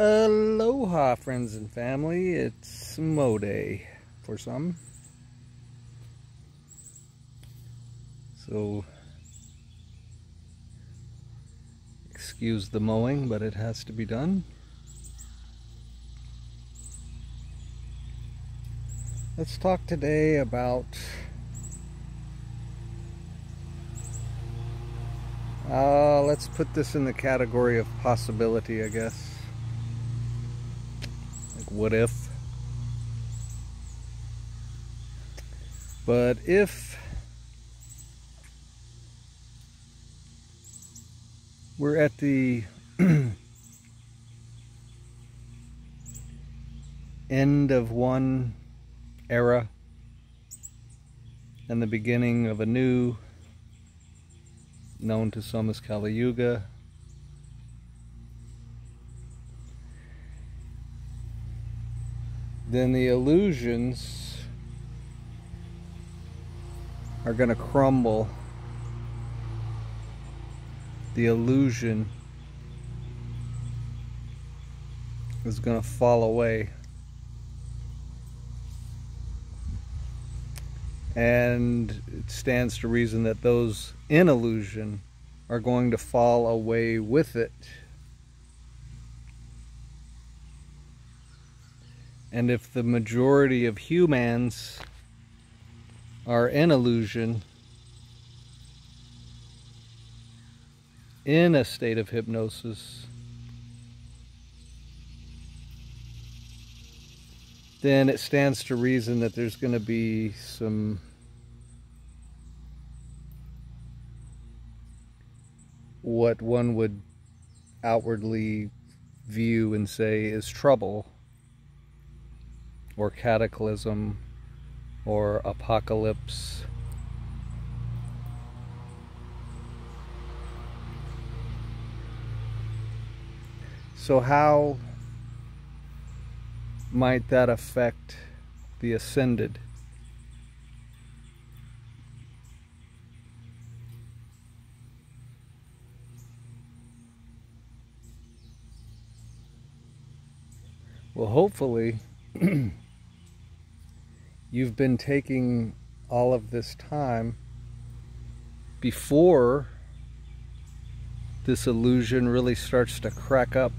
Aloha, friends and family. It's mow day for some. So, excuse the mowing, but it has to be done. Let's talk today about let's put this in the category of possibility, I guess. Like, what if? But if we're at the end of one era and the beginning of a new, known to some as Kali Yuga, then the illusions are going to crumble. The illusion is going to fall away. And it stands to reason that those in illusion are going to fall away with it. And if the majority of humans are in illusion, in a state of hypnosis, then it stands to reason that there's going to be some what one would outwardly view and say is trouble, or cataclysm, or apocalypse. So how might that affect the ascended? Well, hopefully you've been taking all of this time before this illusion really starts to crack up.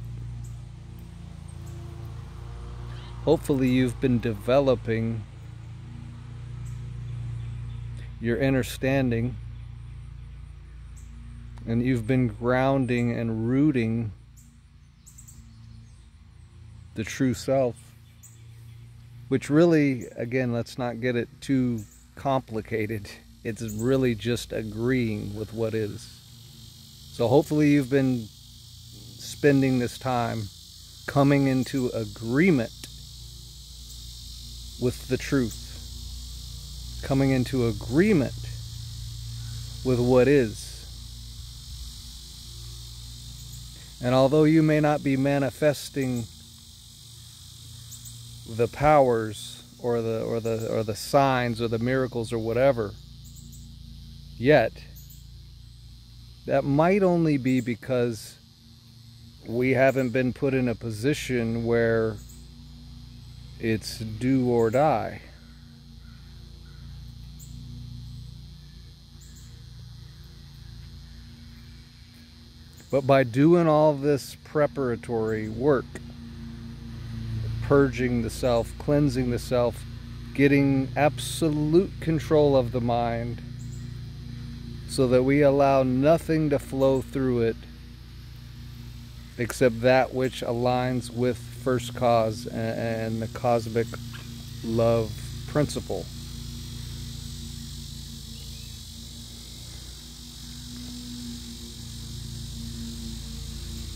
Hopefully you've been developing your understanding, and you've been grounding and rooting the true self, which really, again, let's not get it too complicated. It's really just agreeing with what is. So hopefully you've been spending this time coming into agreement with the truth, coming into agreement with what is. And although you may not be manifesting the powers or the signs or the miracles or whatever yet, that might only be because we haven't been put in a position where it's do or die. But by doing all this preparatory work, purging the self, cleansing the self, getting absolute control of the mind so that we allow nothing to flow through it except that which aligns with first cause and the cosmic love principle.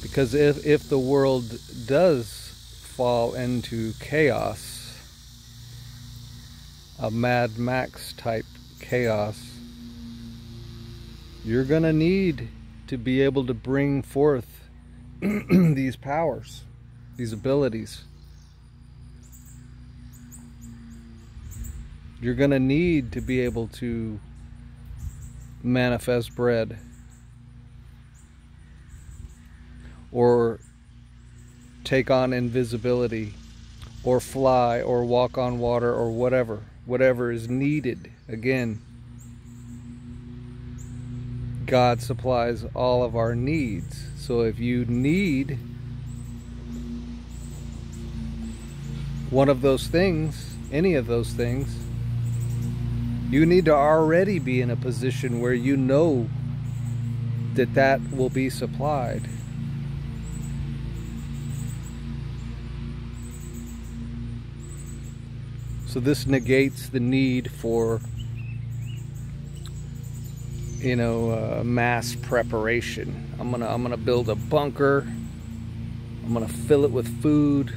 Because if the world does fall into chaos, a Mad Max type chaos, you're gonna need to be able to bring forth these powers, these abilities. You're gonna need to be able to manifest bread, or take on invisibility, or fly, or walk on water, or whatever is needed. Again, God supplies all of our needs. So if you need one of those things, any of those things, you need to already be in a position where you know that that will be supplied. So this negates the need for, mass preparation. I'm gonna build a bunker. I'm gonna fill it with food.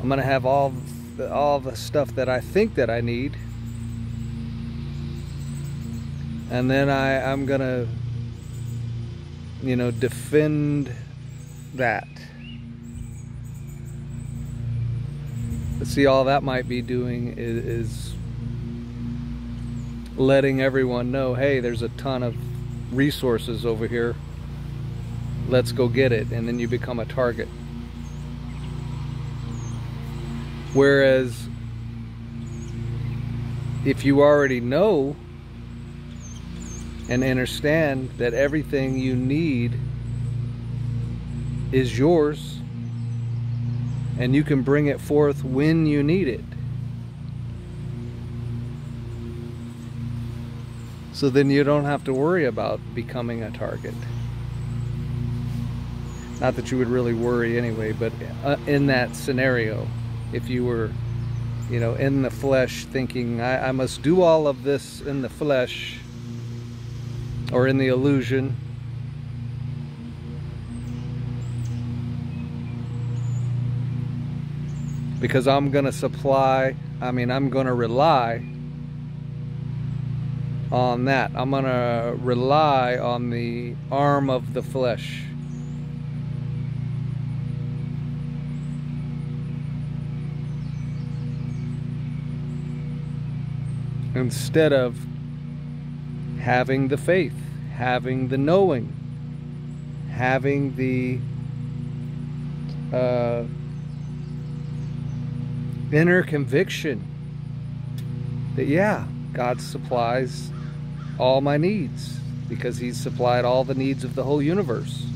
I'm gonna have all the stuff that I think that I need, and then I'm gonna, defend that. But see, all that might be doing is letting everyone know, hey, there's a ton of resources over here, let's go get it, and then you become a target. Whereas if you already know and understand that everything you need is yours, and you can bring it forth when you need it, so then you don't have to worry about becoming a target. Not that you would really worry anyway, but in that scenario, if you were, in the flesh, thinking, I must do all of this in the flesh, or in the illusion, because I'm going to rely on that. I'm going to rely on the arm of the flesh. Instead of having the faith, having the knowing, having the inner conviction that, yeah, God supplies all my needs because He's supplied all the needs of the whole universe.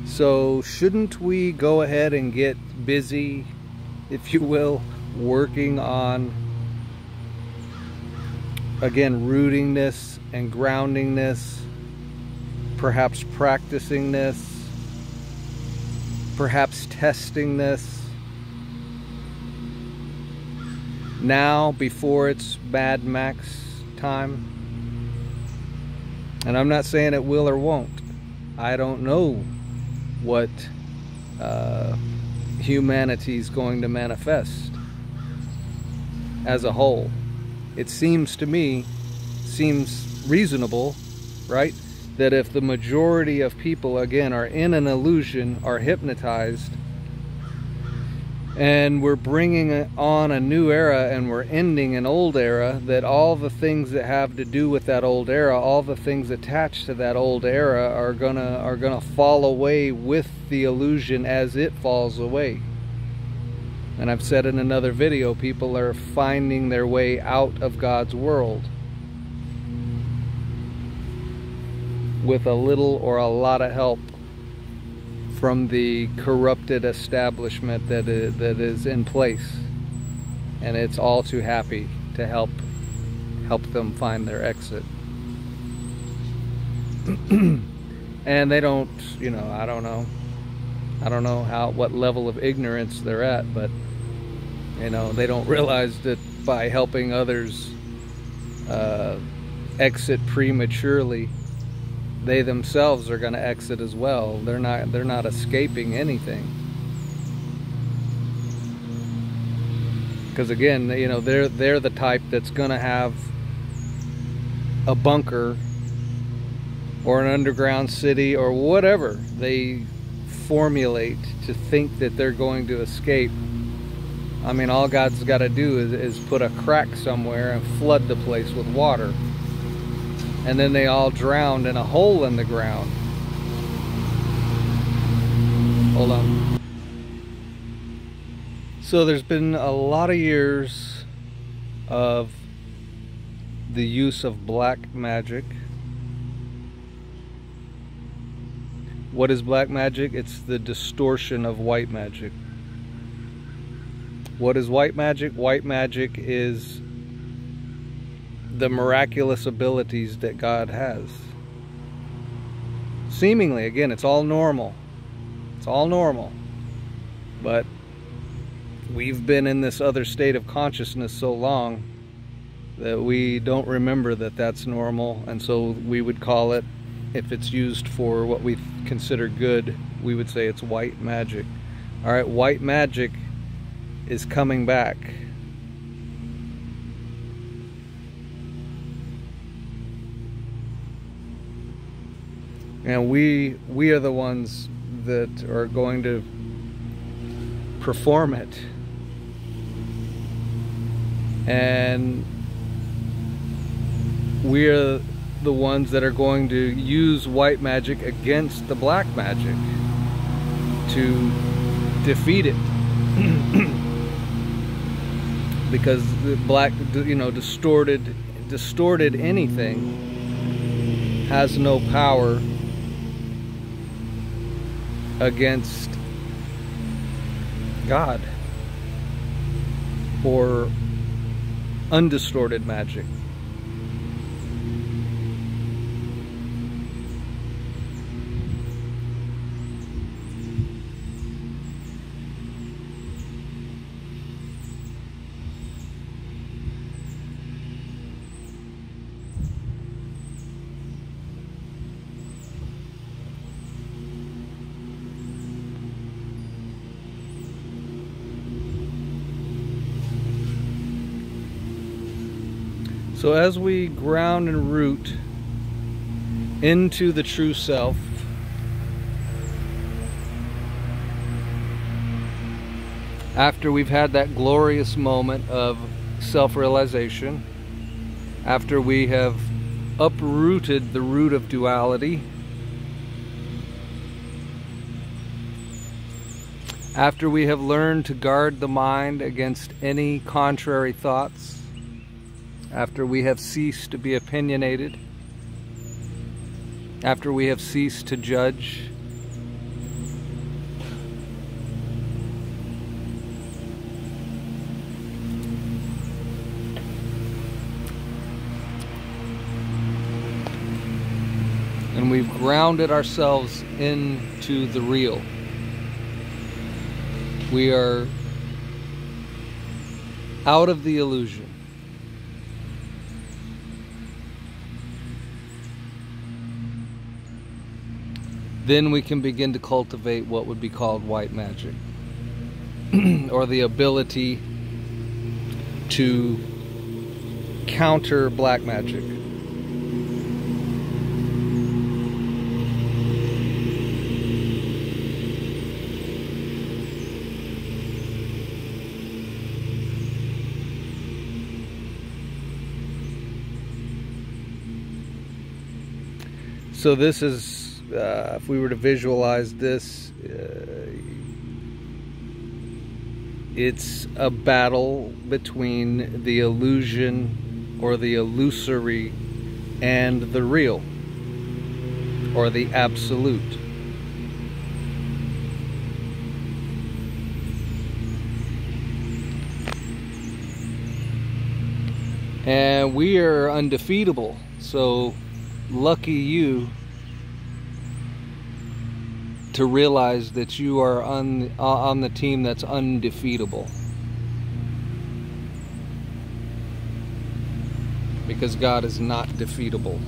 So shouldn't we go ahead and get busy, if you will, working on, again, rooting this and grounding this, perhaps practicing this, perhaps testing this now before it's Mad Max time? And I'm not saying it will or won't. I don't know what humanity's going to manifest as a whole. It seems to me, seems reasonable, right, that if the majority of people, again, are in an illusion, are hypnotized, and we're bringing on a new era and we're ending an old era, that all the things that have to do with that old era, all the things attached to that old era are gonna fall away with the illusion as it falls away. And I've said in another video, people are finding their way out of God's world with a little or a lot of help from the corrupted establishment that is in place, and it's all too happy to help them find their exit. And they don't, I don't know what level of ignorance they're at, but they don't realize that by helping others exit prematurely, they themselves are going to exit as well. They're not escaping anything. Because again, they're the type that's going to have a bunker or an underground city or whatever they formulate to think that they're going to escape. I mean, all God's got to do is put a crack somewhere and flood the place with water. And then they all drowned in a hole in the ground. Hold on. So there's been a lot of years of the use of black magic. What is black magic? It's the distortion of white magic. What is white magic? White magic is the miraculous abilities that God has. Seemingly, again, it's all normal. It's all normal. But we've been in this other state of consciousness so long that we don't remember that that's normal, and so we would call it, if it's used for what we consider good, we would say it's white magic. All right, white magic is coming back. And we are the ones that are going to perform it. And we're the ones that are going to use white magic against the black magic to defeat it. Because the black, distorted anything has no power against God or undistorted magic. So as we ground and root into the true self, after we've had that glorious moment of self-realization, after we have uprooted the root of duality, after we have learned to guard the mind against any contrary thoughts, after we have ceased to be opinionated, after we have ceased to judge, and we've grounded ourselves into the real, we are out of the illusion. Then we can begin to cultivate what would be called white magic, or the ability to counter black magic. So this is, if we were to visualize this, it's a battle between the illusion or the illusory and the real or the absolute. And we are undefeatable, so lucky you to realize that you are on the team that's undefeatable. Because God is not defeatable.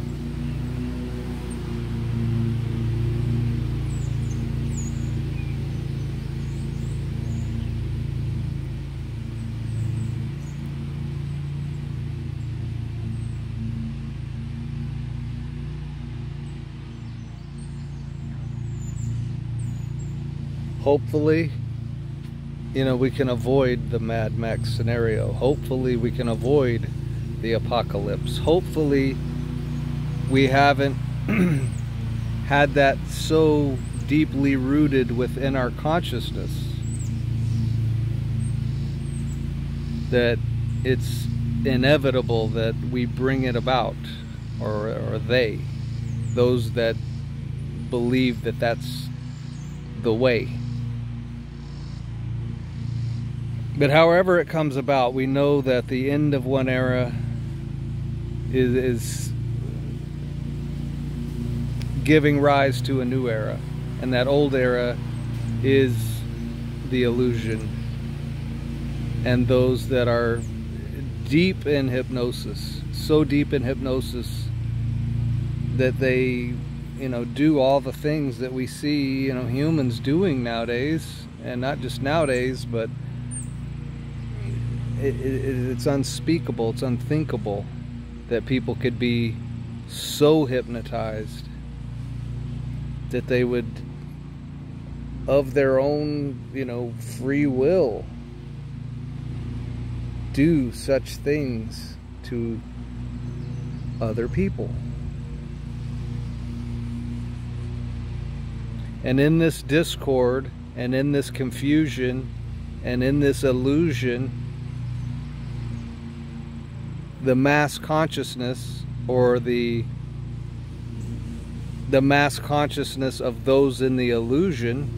Hopefully, you know, we can avoid the Mad Max scenario. Hopefully we can avoid the apocalypse. Hopefully we haven't had that so deeply rooted within our consciousness that it's inevitable that we bring it about, or those that believe that that's the way. But however it comes about, we know that the end of one era is giving rise to a new era, and that old era is the illusion. And those that are deep in hypnosis, so deep in hypnosis that they, you know, do all the things that we see, you know, humans doing nowadays, and not just nowadays, but it's unspeakable, it's unthinkable that people could be so hypnotized that they would, of their own, you know, free will, do such things to other people. And in this discord, and in this confusion, and in this illusion, the mass consciousness, or the mass consciousness of those in the illusion,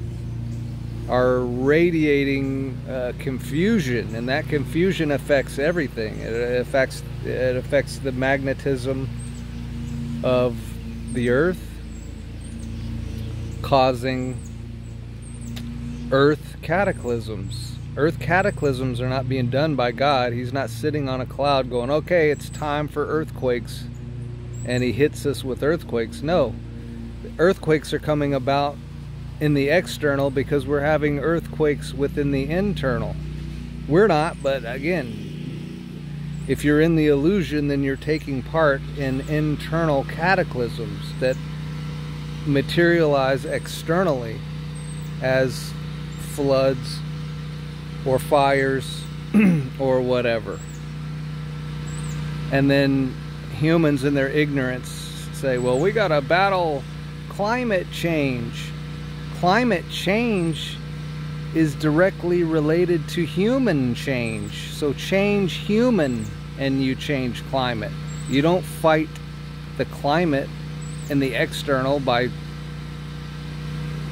are radiating confusion, and that confusion affects everything. It affects the magnetism of the earth, causing earth cataclysms. Earth cataclysms are not being done by God. He's not sitting on a cloud going, okay, it's time for earthquakes, and he hits us with earthquakes. No, earthquakes are coming about in the external because we're having earthquakes within the internal. We're not, but again, if you're in the illusion, then you're taking part in internal cataclysms that materialize externally as floods or fires or whatever. And then humans in their ignorance say, well, we gotta battle climate change. Climate change is directly related to human change. So change human and you change climate. You don't fight the climate and the external by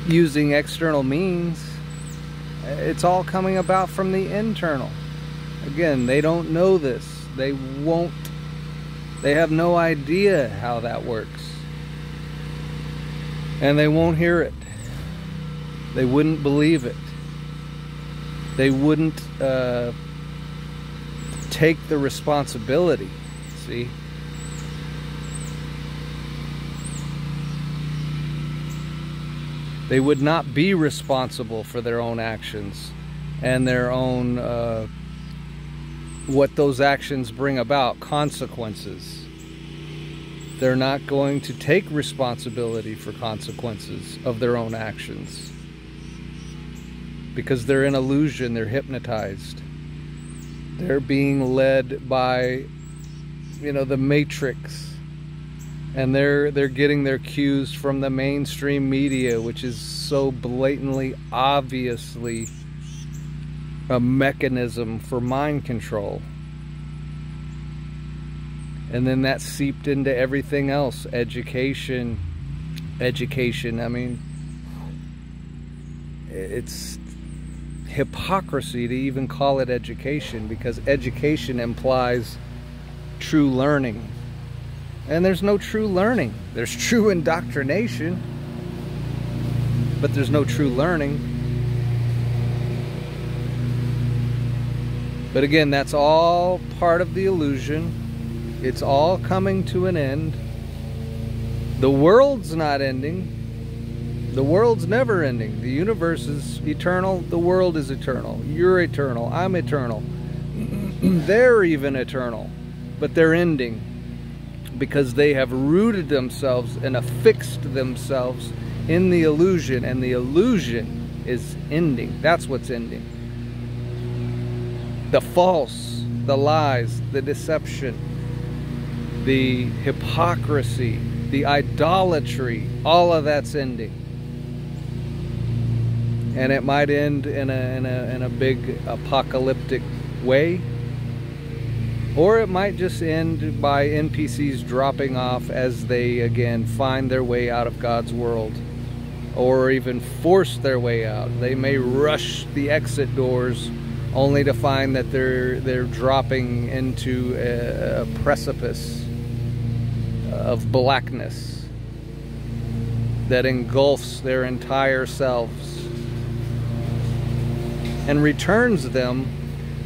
using external means. It's all coming about from the internal. Again, they don't know this. They have no idea how that works. And they won't hear it. They wouldn't believe it. They wouldn't take the responsibility. See? They would not be responsible for their own actions and their own, what those actions bring about, consequences. They're not going to take responsibility for consequences of their own actions. Because they're in illusion, they're hypnotized. They're being led by, you know, the matrix. And they're getting their cues from the mainstream media, which is so blatantly, obviously a mechanism for mind control. And then that seeped into everything else. Education, I mean, it's hypocrisy to even call it education, because education implies true learning. And there's no true learning. There's true indoctrination, but there's no true learning. But again, that's all part of the illusion. It's all coming to an end. The world's not ending. The world's never ending. The universe is eternal. The world is eternal. You're eternal. I'm eternal. They're even eternal. But they're ending because they have rooted themselves and affixed themselves in the illusion. And the illusion is ending. That's what's ending. The false, the lies, the deception, the hypocrisy, the idolatry, all of that's ending. And it might end in a big apocalyptic way, or it might just end by NPCs dropping off as they again find their way out of God's world, or even force their way out. They may rush the exit doors only to find that they're dropping into a precipice of blackness that engulfs their entire selves and returns them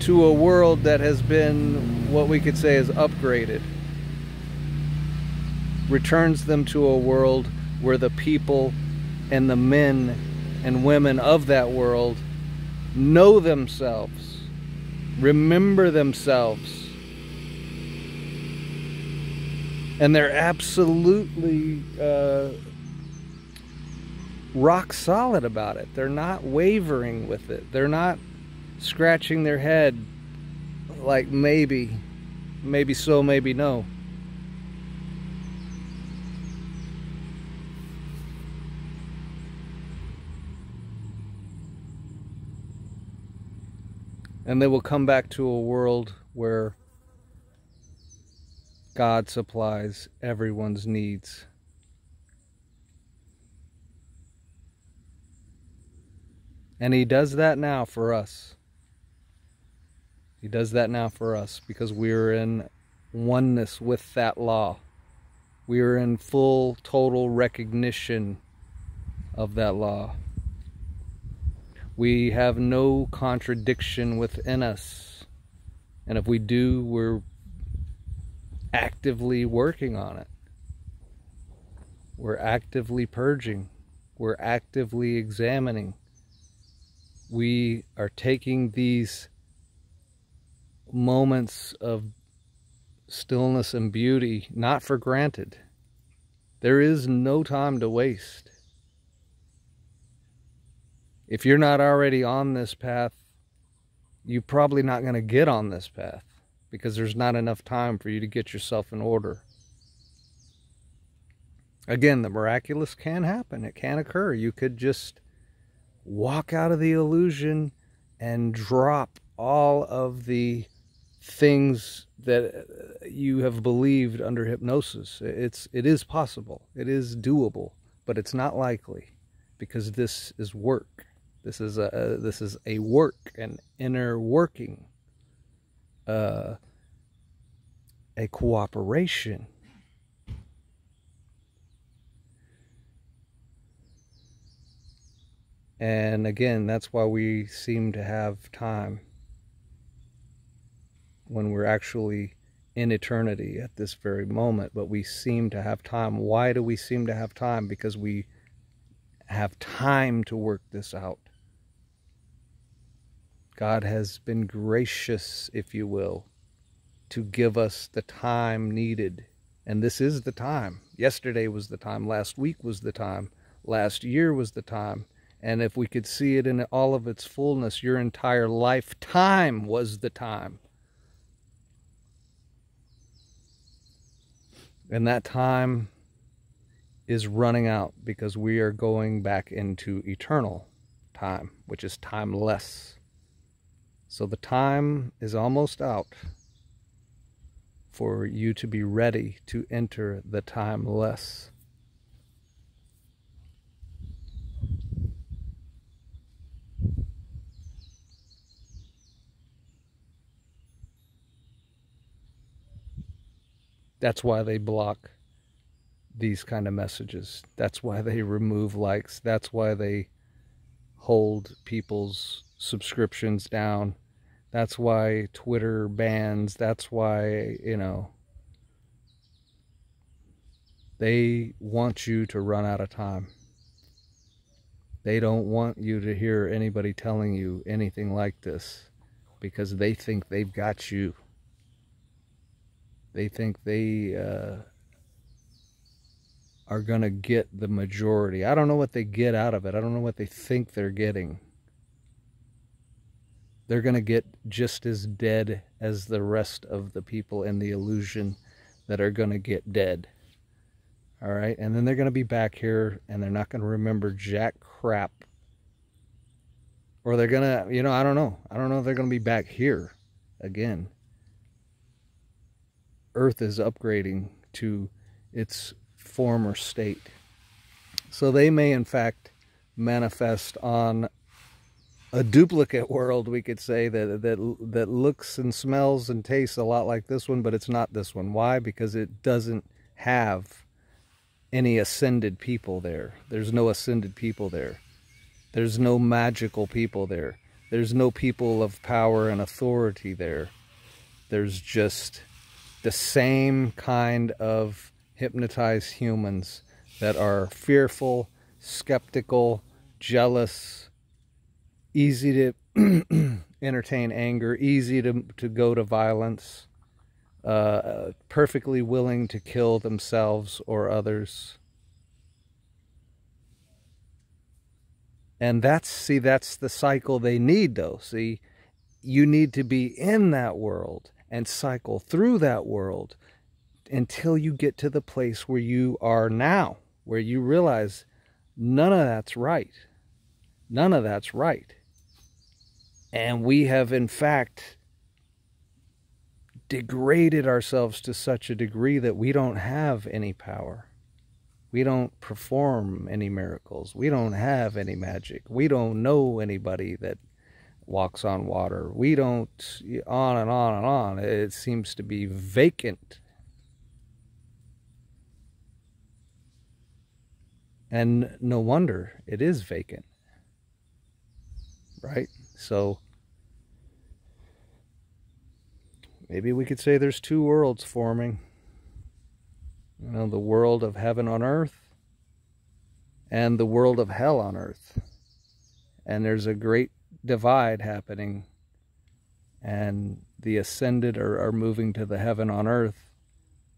to a world that has been, what we could say, is upgraded. Returns them to a world where the people and the men and women of that world know themselves, remember themselves, and they're absolutely rock solid about it. They're not wavering with it. They're not scratching their head like maybe so, maybe no. And they will come back to a world where God supplies everyone's needs. And He does that now for us. He does that now for us because we are in oneness with that law. We are in full, total recognition of that law. We have no contradiction within us. And if we do, we're actively working on it. We're actively purging. We're actively examining. We are taking these moments of stillness and beauty not for granted. There is no time to waste. If you're not already on this path, you're probably not going to get on this path because there's not enough time for you to get yourself in order. Again, the miraculous can happen. It can occur. You could just walk out of the illusion and drop all of the things that you have believed under hypnosis. It is possible. It is doable, but it's not likely because this is work. This is a work, an inner working, a cooperation. And again, that's why we seem to have time when we're actually in eternity at this very moment, but we seem to have time. Why do we seem to have time? Because we have time to work this out. God has been gracious, if you will, to give us the time needed. And this is the time. Yesterday was the time. Last week was the time. Last year was the time. And if we could see it in all of its fullness, your entire lifetime was the time. And that time is running out because we are going back into eternal time, which is timeless. So the time is almost out for you to be ready to enter the timeless. That's why they block these kind of messages. That's why they remove likes. That's why they hold people's subscriptions down. That's why Twitter bans. That's why, they want you to run out of time. They don't want you to hear anybody telling you anything like this because they think they've got you. They think they are going to get the majority. I don't know what they get out of it. I don't know what they think they're getting. they're going to get just as dead as the rest of the people in the illusion that are going to get dead. All right? And then they're going to be back here, and they're not going to remember jack crap. Or they're going to, I don't know. I don't know if they're going to be back here again. Earth is upgrading to its former state. So they may, in fact, manifest on a duplicate world, we could say, that looks and smells and tastes a lot like this one, but it's not this one. Why? Because it doesn't have any ascended people there. There's no ascended people there. There's no magical people there. There's no people of power and authority there. There's just the same kind of hypnotized humans that are fearful, skeptical, jealous, easy to entertain anger, easy to go to violence, perfectly willing to kill themselves or others. And that's the cycle they need, though. See, you need to be in that world and cycle through that world until you get to the place where you are now, where you realize none of that's right. None of that's right. And we have, in fact, degraded ourselves to such a degree that we don't have any power. We don't perform any miracles. We don't have any magic. We don't know anybody that walks on water. We don't, on and on and on. It seems to be vacant. And no wonder it is vacant, right? So maybe we could say there's two worlds forming. The world of heaven on earth and the world of hell on earth. And there's a great divide happening, and the ascended are moving to the heaven on earth,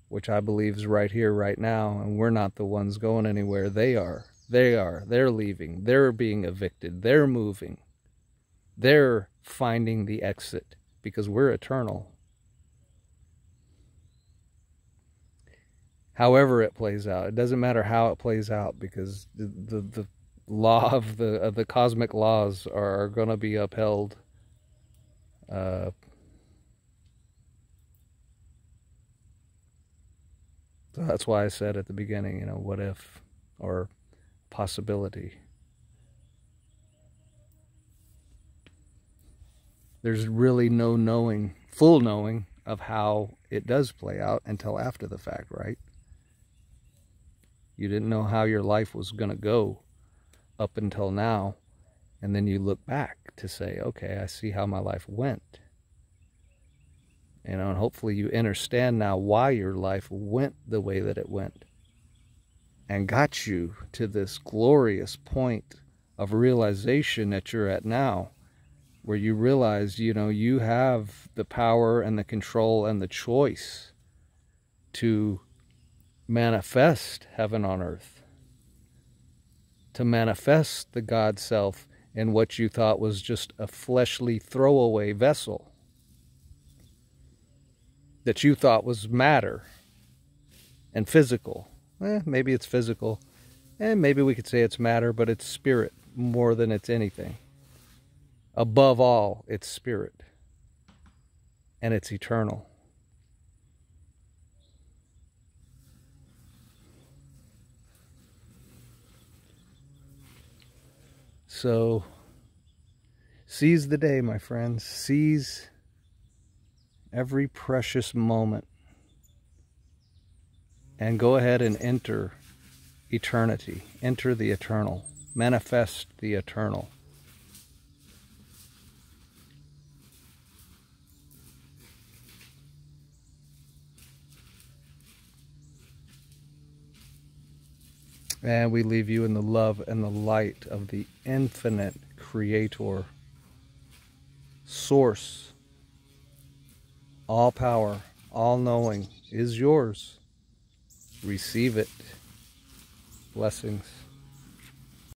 which I believe is right here, right now, and we're not the ones going anywhere. They are. They're leaving. They're being evicted. They're moving. They're finding the exit, because we're eternal. However it plays out, it doesn't matter how it plays out, because the law of the cosmic laws are going to be upheld. So that's why I said at the beginning, what if, or possibility. There's really no knowing, full knowing of how it does play out until after the fact, right? You didn't know how your life was going to go up until now, and then you look back to say, okay, I see how my life went. And hopefully you understand now why your life went the way that it went, and got you to this glorious point of realization that you're at now, where you realize, you have the power and the control and the choice to manifest heaven on earth, to manifest the God self in what you thought was just a fleshly throwaway vessel, that you thought was matter and physical. Maybe it's physical, and maybe we could say it's matter, but it's spirit more than it's anything. Above all, it's spirit, and it's eternal. So, seize the day, my friends. Seize every precious moment, and go ahead and enter eternity. Enter the eternal. Manifest the eternal. And we leave you in the love and the light of the infinite Creator, Source. All power, all knowing is yours. Receive it. Blessings.